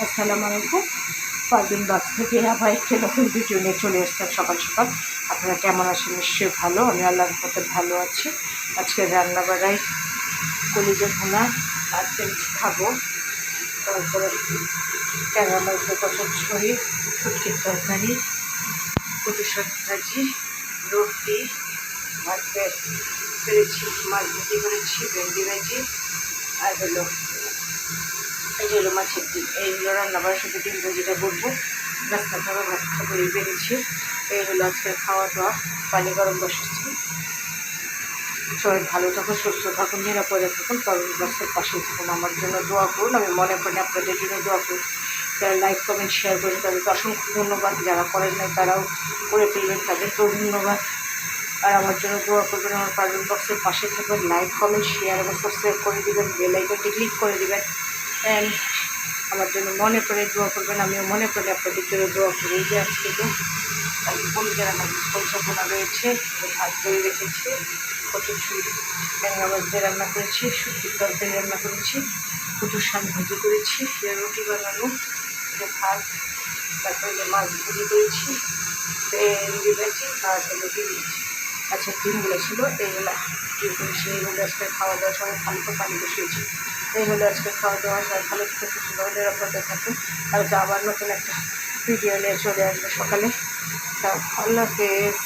আসসালামু আলাইকুম। পারভিন বাক্স থেকে আবার একটি নতুন ভিডিও নিয়ে চলে আসতাম সকাল সকাল। আপনারা কেমন আছেন? নিশ্চয়ই ভালো। আমি আল্লাহর রহমতে ভালো আছি। আজকে রান্না বাড়াই কলিজা ভুনা আর পেঁয়াজি খাবো। তারপরে ট্যাংরা মাছ দিয়ে কষার ঝুড়ি, শুটকির তরকারি, কচু শাক ভাজি, রুটি, ভাত পেরেছি, মাছ ভাজি করেছি, ভেন্ডি ভাজি, আর হলো এই যে হলো মাছের ডিম। এই হলো রান্নাবাড়ার সাথে ডিম ভাজিটা করবো। রাস্তা খাবো, ভাত খাবো, এই বেরিয়েছি। এই হলো আজকের খাওয়া দাওয়া। পানি গরম বসেছি। সবাই ভালো থাকুন, সুস্থ থাকুন, নিরাপদে থাকুন, পারভিন বাক্সের পাশেই থাকুন। আমার জন্য দোয়া করুন। আমি মনে করি আপনাদের জন্য দোয়া করুন। যারা লাইক কমেন্ট শেয়ার করেন তাদেরকে অসংখ্য ধন্যবাদ। যারা করেন নাই তারাও করে ফেলবেন, তাদেরকেও ধন্যবাদ। আর আমার জন্য দোয়া করবেন। আমার পারভিন বক্সের পাশে থাকবেন। লাইক কমেন্ট শেয়ার এবং সাবস্ক্রাইব করে দেবেন, বেল আইকনটি ক্লিক করে দেবেন। অ্যান্ড আমার জন্য মনে করে দোয়া করবেন। আমিও মনে করি আপনাদের জন্য দোয়া করি। এই যে আজকে তো কলিজা রান্না কলসা বোনা রয়েছে, ভাত করে রেখেছি, কচুর ঝুড়ি, ট্যাংরা মাছ দিয়ে রান্না করেছি, শুটকির তরকারি রান্না করেছি, কচুর শাক ভাজি করেছি, রুটি বানানো, যে ভাত, তারপরে যে মাছ ভাজি করেছি, ভেন্ডি ভাজি, আর হলো ডিম ভাজি। আচ্ছা, ডিমগুলো ছিল এইগুলো ডিম করেছি। এইগুলো আজকে খাওয়া দাওয়া, সবাই ভালো করে পানি বসিয়েছি। এই হলো আজকে খাওয়া দাওয়া। সবাই ভালো থেকে সুস্থ নিরাপদে থাকুন। কালকে আবার নতুন একটা ভিডিও নিয়ে চলে আসবে সকালে। আল্লাহ হাফেজ।